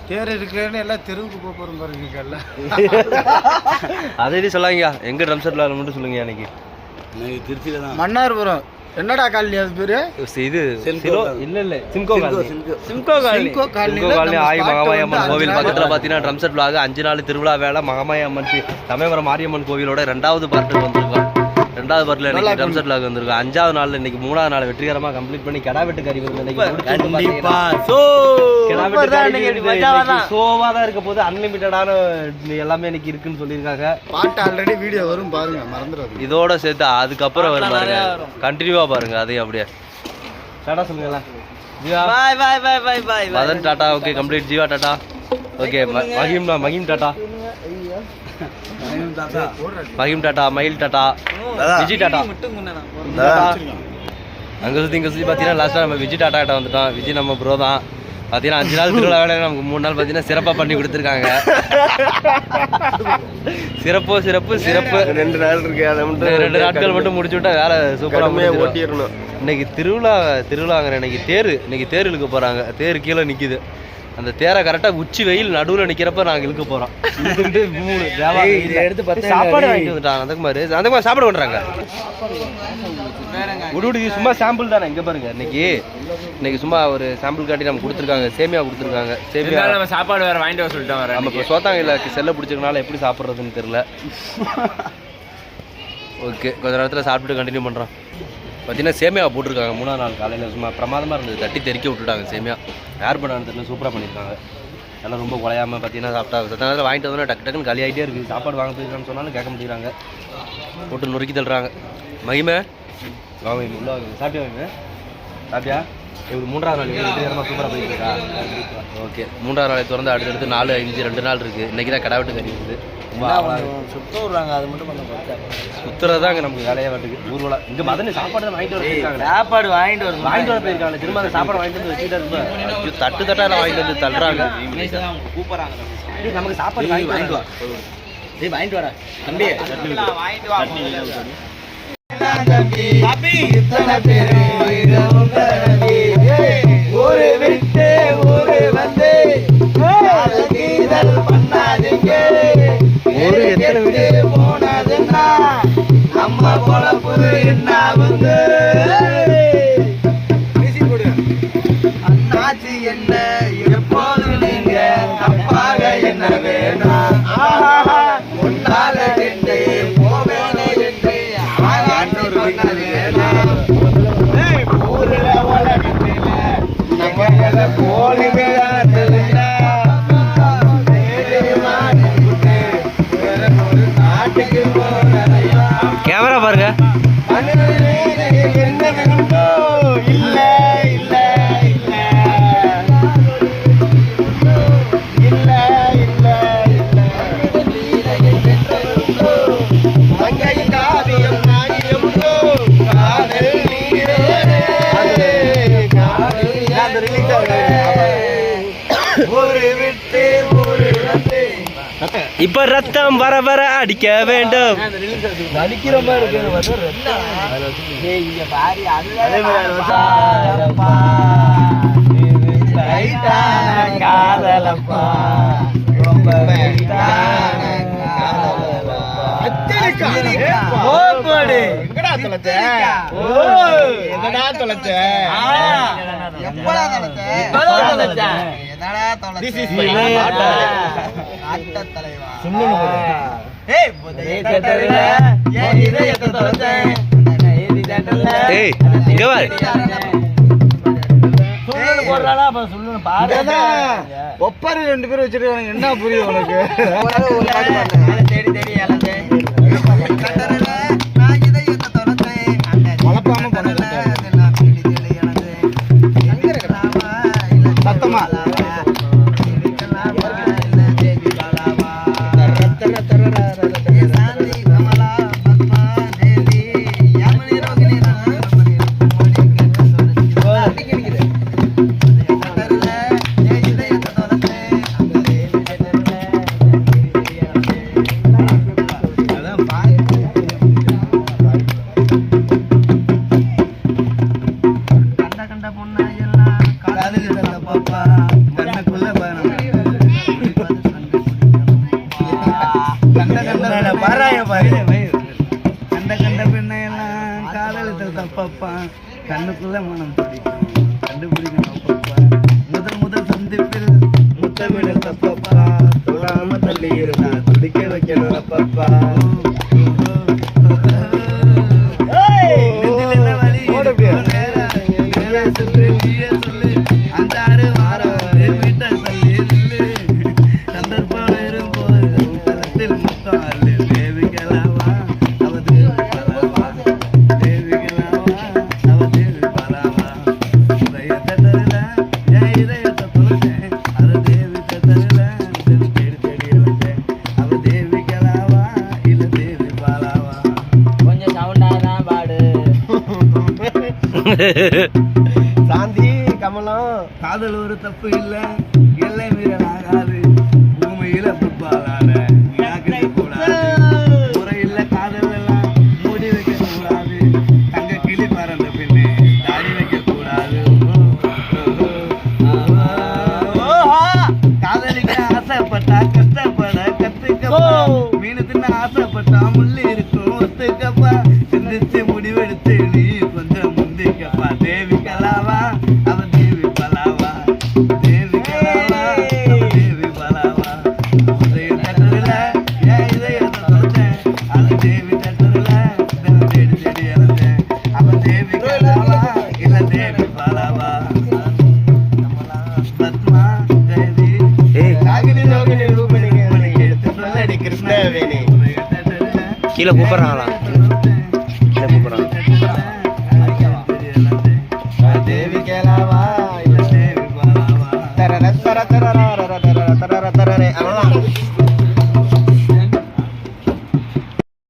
தேர் இருக்கிறேன்னு எல்லாம் தெருவுக்கு போகிறோம் பாருங்க எல்லாம். அதே சொல்லாங்க எங்க ட்ரம் செட் விளையாட மட்டும் சொல்லுங்க அன்னைக்கு. திருச்சியில தான் மன்னார்புரம். என்னடா காலனி அது பேரு? இது இல்ல சிம்கோ காலனி ஆய் மகாமாயம்மன் கோவில் பக்கத்துல பாத்தீங்கன்னா ட்ரம் செட் விளாக 5 நாள் திருவிழா வேலை. மகாமாயம்மன் சமயபுரம் மாரியம்மன் கோவிலோட 2வது பார்ட்டு வந்திருக்கோம். 2வது பார்ட்ல இன்னைக்கு ட்ரம் செட் விளாக வந்திருக்கோம். 5வது நாள் இன்னைக்கு 3வது நாள் வெற்றிகரமா கம்ப்ளீட் பண்ணி கிடா வெட்டு கறி சோவா தான் இருக்க போது. அன்லிமிட்டடான எல்லாமே இன்னைக்கு இருக்குன்னு சொல்லியிருக்காங்க. பாட்டு ஆல்ரெடி வீடியோ வரும் பாருங்க, மறந்துடாது. இதோட சேர்த்து அதுக்கப்புறம் வரும் பாருங்க, கண்டினியூவா பாருங்க. அதையும் அப்படியே டாடா சொல்லுங்களா. ஜீவா பாய் பாய் பாய் பாய் பாய். Madan Tata. Okay complete. Jeeva Tata. Okay மகிம் Tata. மகிம் Tata, மயில் டாடா, விஜய் டாடா. அங்கே சுற்றி இங்கே சுற்றி பார்த்தீங்கன்னா லாஸ்ட்டாக நம்ம விஜய் டாடா கிட்ட வந்துட்டோம். விஜய் நம்ம ப்ரோ தான். பார்த்தீங்கன்னா 5 நாள் திருவிழா வேலை நமக்கு 3 நாள் பார்த்தீங்கன்னா சிறப்பாக பண்ணி கொடுத்துருக்காங்க. சிறப்பு 2 நாள் இருக்கு. அதை மட்டும் 2 நாட்கள் மட்டும் முடிச்சு விட்டா வேலை சூப்பராக ஓட்டிடணும். இன்னைக்கு திருவிழாங்கிற இன்னைக்கு தேர் இழுக்க போகிறாங்க. தேர் கீழே நிற்கிது. அந்த தேரை கரெக்டாக உச்சி வெயில் நடுவில் நிற்கிறப்ப நாங்கள் இழுக்க போகிறோம். சாப்பாடு வாங்கிட்டு வந்துட்டாங்க. அந்த மாதிரி சாப்பாடு பண்ணுறாங்க. உடுடி சும்மா சாம்பிள் தானே. இங்கே பாருங்க, இன்னைக்கு சும்மா ஒரு சாம்பிள் காட்டி நம்ம கொடுத்துருக்காங்க. சேமியா கொடுத்துருக்காங்க. சேமியா நம்ம சாப்பாடு வேறு வாங்கிட்டு வர சொல்லிட்டாங்க. நம்ம இப்போ சோத்தாங்கல்ல செல்ல பிடிச்சிருக்கனால எப்படி சாப்பிட்றதுன்னு தெரில. ஓகே கொஞ்ச நேரத்தில் சாப்பிட்டுட்டு கண்டினியூ பண்ணுறோம். பார்த்தீங்கன்னா சேமியா போட்டிருக்காங்க. 3வது நாள் காலையில் சும்மா பிரமாதமாக இருந்தது. தட்டி தெறிக்க விட்டுட்டாங்க. சேமியா யார் பண்ணான்னு தெரியல, சூப்பராக பண்ணியிருக்காங்க. எல்லாம் ரொம்ப குலையாமல் பார்த்தீங்கன்னா சாப்பிட்டா சத்தம் வாங்கிட்டு வந்தோன்னா டக்குன்னு காலி ஆகிட்டே இருக்குது. சாப்பாடு வாங்க போயிருக்கான்னு சொன்னாலும் கேட்க மாட்டேங்கிறாங்க. போட்டு நொறுக்கி தள்ளுறாங்க. மகிமை வாங்க உள்ள சாப்பிட்டியா? சாப்பிட்டியா? இப்படி 3வது நாள் வெற்றிகரமாக சூப்பராக போயிருக்கா. ஓகே 3வது நாளை திறந்து அடுத்தடுத்து 4, 5 2 நாள் இருக்குது. இன்றைக்கி தான் கடை வெட்டு கறி இருக்குது. சுத்த விட்றாங்க. அது மட்டும் பண்ண சுற்றுறது அங்கே நமக்கு வேலையாக வேட்டுக்கு. ஊர்வலம் இங்கே மதனை சாப்பாடு வாங்கிட்டு வர போயிருக்காங்க. சாப்பாடு வாங்கிட்டு வர போயிருக்காங்க. திரும்ப அந்த சாப்பாடு வாங்கிட்டு வந்து வச்சுட்டு இருப்பேன். தட்டாக வாங்கிட்டு வந்து தள்ளுறாங்க. கூப்பிட்றாங்க. நமக்கு சாப்பாடு வாங்கிட்டு வர தம்பி வாங்கிட்டு வா. ஊரு விட்டு ஊரு வந்து பண்ணாதீங்க. ஒரு எத்தனை விட்டு போனதுன்னா நம்ம போல புது என்ன வந்து அண்ணாச்சி என்ன எப்போது நீங்க தப்பாக என்ன வேணாம். முன்னால நின்று போவேனே என்று ஊரில் உலகத்தில் நம்ம போலி கேமரா பாருங்க. இப்ப ரத்தம் வர வர அடிக்க வேண்டும். அடிக்கிற மாதிரி காதலப்பா ரொம்ப ஒப்பாரி 2 பேரும் வச்சிருக்காங்க. என்ன புரியும் உனக்கு? சத்தமா பொண்ணா எல்லாம் காதல் பாப்பா. அப்பப்பா கண்ணுக்குள்ள மனம் பிடிக்கும் கண்டுபிடிக்கணும் அப்பப்பா முதல் சந்திப்பில் முத்தமிழ் தப்பப்பா தொடாம தள்ளி இருந்தா துடிக்க வைக்கணும் அப்பப்பா சாந்தி கமலம் காதல் ஒரு தப்பு இல்ல எல்லை மீறல் ஆகாது பூமியில புட்பாலான கூடாது முறை இல்ல காதல் எல்லாம் மூடி வைக்க கூடாது தங்க கிளி பறந்த பின்னே தாடி வைக்க கூடாது காதலிக்க ஆசைப்பட்டா கஷ்டப்பட கத்துக்கப்பா மீனு தின்ன ஆசைப்பட்டா முள்ளு இருக்கும் ஒத்துக்கப்பா சிந்திச்சு முடிவெடுத்து நீ கொஞ்சம் முந்திக்கப்பா தேவி கலாவா அவ தேவி பலாவா தேவி கலாவா அவ தேவி பலாவா உதய தட்டுல ஏன் இதயத்தை தொலைச்சேன் அது தேவி தட்டுல தேடி தேடி இழந்தேன் அவ தேவி கலாவா இல்ல தேவி பலாவா பத்மா தேவி ராகினி ரோகிணி ரூபிணி எடுத்து சொல்லடி கிருஷ்ணவேணி கீழே கூப்பிடுறாங்களா கீழே கூப்பிடுறாங்க தேவி கேளாவா இல்ல தேவி பாலாவா தரர தர தர தர தர தர தர